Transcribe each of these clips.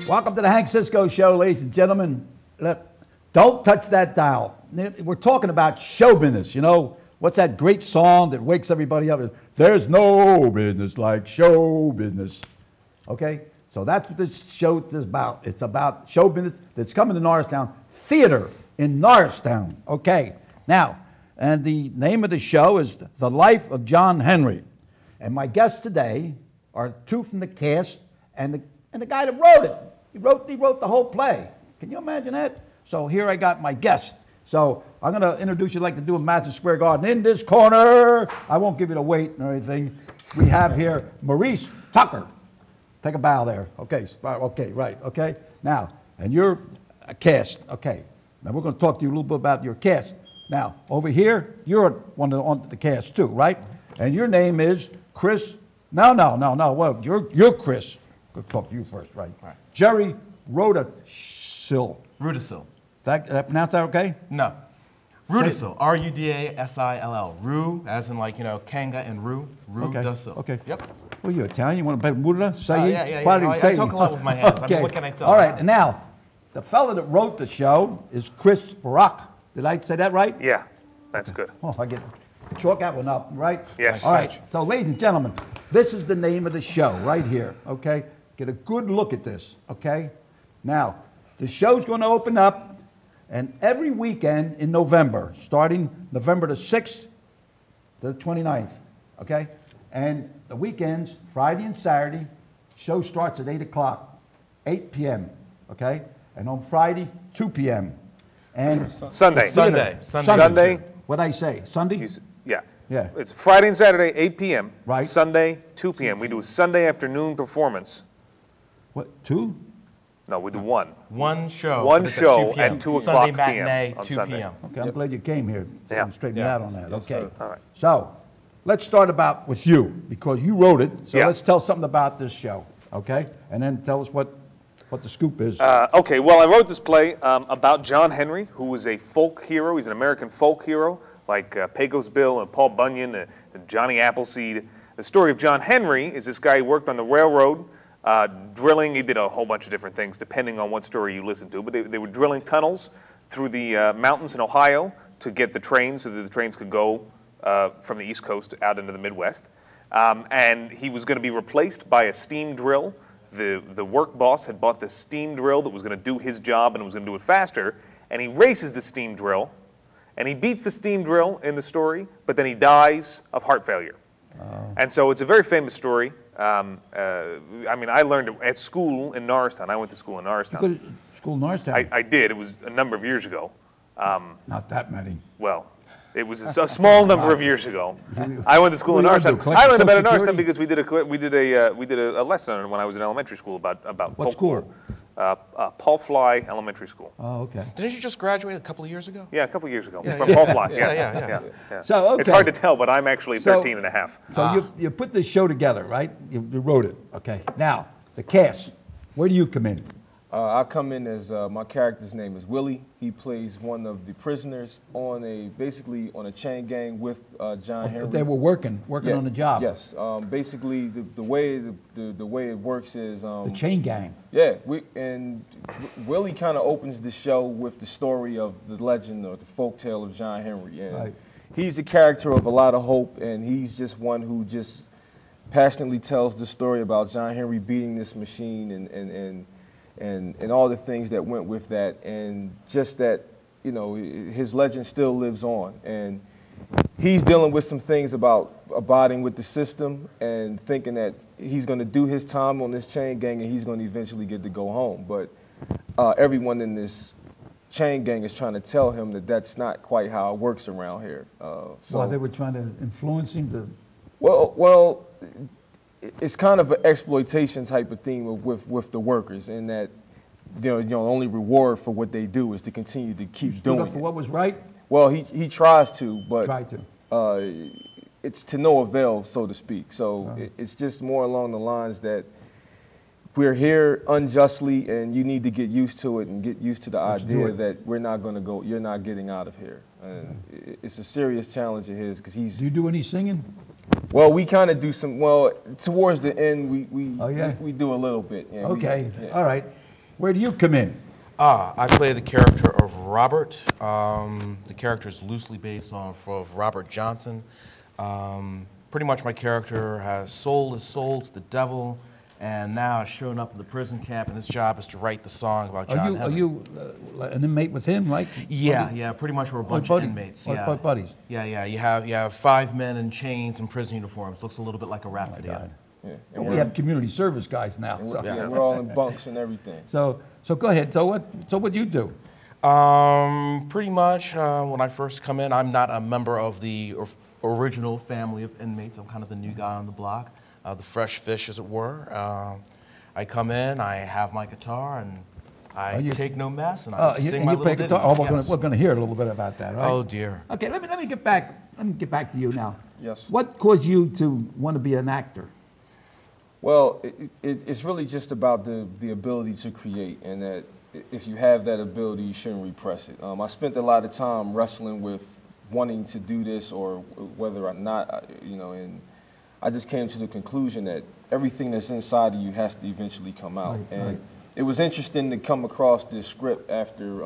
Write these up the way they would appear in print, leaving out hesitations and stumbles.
Welcome to the Hank Cisco Show, ladies and gentlemen. Look, don't touch that dial. We're talking about show business, you know. What's that great song that wakes everybody up? There's no business like show business. Okay? So that's what this show is about. It's about show business that's coming to Norristown. Theater in Norristown. Okay. Now, and the name of the show is The Life of John Henry. And my guests today are two from the cast and the guy that wrote it. He wrote the whole play. Can you imagine that? So here I got my guest. So I'm going to introduce you like to do in Madison Square Garden. In this corner, I won't give you the weight or anything. We have here Maurice Tucker. Take a bow there. Okay, okay, right, okay. Now, and you're a cast. Okay. Now we're going to talk to you a little bit about your cast. Now, over here, you're one on the cast too, right? And your name is Chris. No. Well, you're Chris. Go talk to you first, right? All right. Jerry Rudasill. Rudasill. Did I pronounce that okay? No. Rudasill. R-U-D-A-S-I-L-L. Ru, as in like, you know, Kanga and Ru. Rudasill. Okay. Yep. Well, you Italian? You want to bet Muda? Say yeah. I talk a lot with my hands. Okay. I mean, what can I tell? All right. And now, the fellow that wrote the show is Chris Braak. Did I say that right? Yeah, that's good. Oh, I get chalk that one up, right? Yes. All right. So, ladies and gentlemen, this is the name of the show right here, okay? Get a good look at this, okay? Now, the show's going to open up, and every weekend in November, starting November the 6th to the 29th, okay? And the weekends, Friday and Saturday, show starts at 8 o'clock, 8 p.m., okay? And on Friday, 2 p.m. And Sunday. Sunday. What'd I say? Sunday? Yeah. Yeah. It's Friday and Saturday, 8 p.m. Right. Sunday, 2 p.m. We do a Sunday afternoon performance. What, 2? No, we do one. One show. One but it's show 2 p.m. at 2 o'clock Sunday p.m. matinee, on 2 Sunday. p.m. Okay, I'm glad you came here. Yeah. Straighten me Yeah. out on that. Yes, Okay. sir. All right. So, let's start with you, because you wrote it. So Yeah. let's tell something about this show, okay? And then tell us what the scoop is. Okay, well, I wrote this play about John Henry, who was a folk hero. He's an American folk hero, like Pecos Bill and Paul Bunyan and Johnny Appleseed. The story of John Henry is this guy who worked on the railroad, drilling. He did a whole bunch of different things, depending on what story you listen to. But they were drilling tunnels through the mountains in Ohio to get the trains so that the trains could go from the East Coast out into the Midwest. And he was going to be replaced by a steam drill. The work boss had bought this steam drill that was going to do his job and was going to do it faster. And he races the steam drill, and he beats the steam drill in the story, but then he dies of heart failure. And so it's a very famous story. I mean, I learned it at school in Norristown. I went to school in Norristown. You go to school in Norristown? I did. It was a number of years ago. Not that many. Well, it was a small number of years ago. I went to school in Norristown. I learned about it in Norristown because we did a lesson on it when I was in elementary school about What folklore. school? Paul Fly Elementary School. Oh, okay. Didn't you just graduate a couple of years ago? Yeah, a couple years ago from Paul Fly. Yeah. So, okay. It's hard to tell, but I'm actually 13 and a half. So you put this show together, right? You wrote it, okay. Now, the cast, where do you come in? I come in as my character's name is Willie. He plays one of the prisoners basically on a chain gang with John Henry. They were working on the job. Yes. Basically, the way it works is The chain gang. Yeah. Willie kind of opens the show with the story of the legend or the folktale of John Henry. And Right. he's a character of a lot of hope, and he's just one who just passionately tells the story about John Henry beating this machine and all the things that went with that, and just that, you know, his legend still lives on. And he's dealing with some things about abiding with the system and thinking that he's going to do his time on this chain gang and he's going to eventually get to go home. But everyone in this chain gang is trying to tell him that that's not quite how it works around here. So they were trying to influence him to... Well, it's kind of an exploitation type of theme with the workers, in that the only reward for what they do is to continue to keep doing up for what was right? Well, he tries to, but Tried to. It's to no avail, so to speak. So it's just more along the lines that we're here unjustly, and you need to get used to it and get used to the idea that we're not going to go. You're not getting out of here. And it's a serious challenge of his, because he's. Do you do any singing? Well, we kind of do some. Well, towards the end, we Oh, yeah? we do a little bit. Yeah, Okay, all right. Where do you come in? I play the character of Robert. The character is loosely based off of Robert Johnson. Pretty much my character has sold his soul to the devil, and now has shown up in the prison camp, and his job is to write the song about John Henry. Are you an inmate with him, like? Yeah, pretty much we're a bunch of inmates. Yeah. Buddies. Yeah. You have 5 men in chains and prison uniforms. Looks a little bit like a rap video. God. Yeah. And we have community service guys now. And we're all in bunks and everything. So go ahead. So what do you do? Pretty much when I first come in, I'm not a member of the original family of inmates. I'm kind of the new guy on the block, the fresh fish, as it were. I come in, I have my guitar, and I take no mess, and I sing my little ditty. Oh, we're going to hear a little bit about that, right? Oh dear. Okay, let me get back. Let me get back to you now. Yes. What caused you to want to be an actor? Well, it's really just about the ability to create, and that if you have that ability, you shouldn't repress it. I spent a lot of time wrestling with wanting to do this or whether or not, and I just came to the conclusion that everything that's inside of you has to eventually come out. It was interesting to come across this script after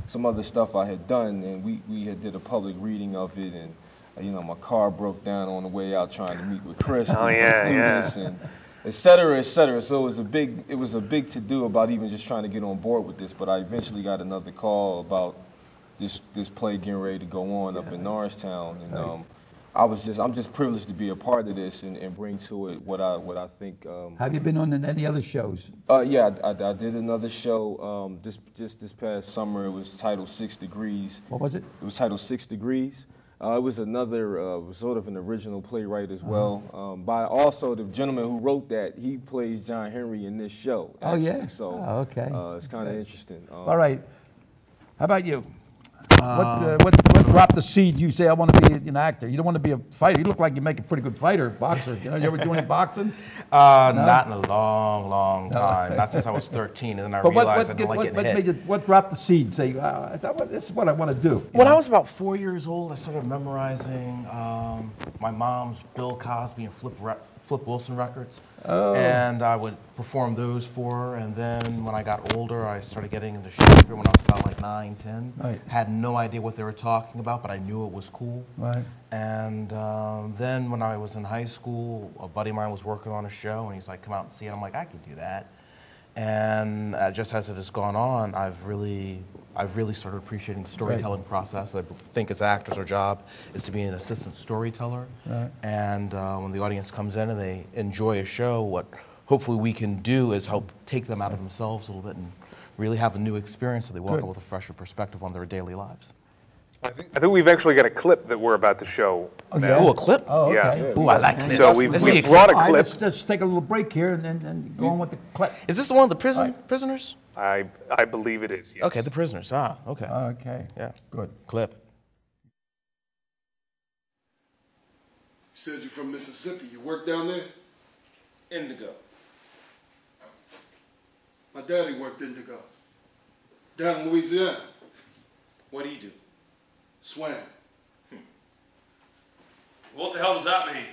some other stuff I had done, and we had did a public reading of it, and my car broke down on the way out trying to meet with Chris. And et cetera, et cetera. So it was a big to do about even just trying to get on board with this. But I eventually got another call about this play getting ready to go on up in Norristown, and I'm just privileged to be a part of this and bring to it what I think. Have you been on any other shows? Yeah, I did another show this past summer. It was titled 6 Degrees. What was it? It was titled 6 Degrees. It was another sort of an original playwright as well. By also the gentleman who wrote that, he plays John Henry in this show. Actually. Oh yeah. So okay. It's kind of interesting. All right. How about you? What dropped the seed? You say I want to be an actor. You don't want to be a fighter. You look like you make a pretty good fighter, boxer. You ever do any boxing? No? Not in a long time. Not since I was 13, and then I realized I didn't like getting hit. What dropped the seed? Say, this is what I want to do. When I was about 4 years old, I started memorizing my mom's Bill Cosby and Flip Wilson records. Oh. And I would perform those for her, and then when I got older, I started getting into Shakespeare when I was about like 9, 10. Right. Had no idea what they were talking about, but I knew it was cool. Right. And then when I was in high school, a buddy of mine was working on a show, and he's like, come out and see it. I'm like, I can do that. And just as it has gone on, I've really started appreciating the storytelling process. I think as actors, our job is to be an assistant storyteller. Right. And when the audience comes in and they enjoy a show, what hopefully we can do is help take them out of themselves a little bit and really have a new experience so they walk out with a fresher perspective on their daily lives. I think we've actually got a clip that we're about to show. Oh, yeah? Oh, a clip? Oh, okay. Yeah. Ooh, I like clips. So we brought a clip. Let's take a little break here and then go on with the clip. Is this the one of the prisoners? I believe it is, yes. Okay, the prisoners. Okay. Okay. Yeah. Good. Clip. You said you're from Mississippi. You work down there? Indigo. My daddy worked indigo. Down in Louisiana. What do you do? Swam. What the hell does that mean?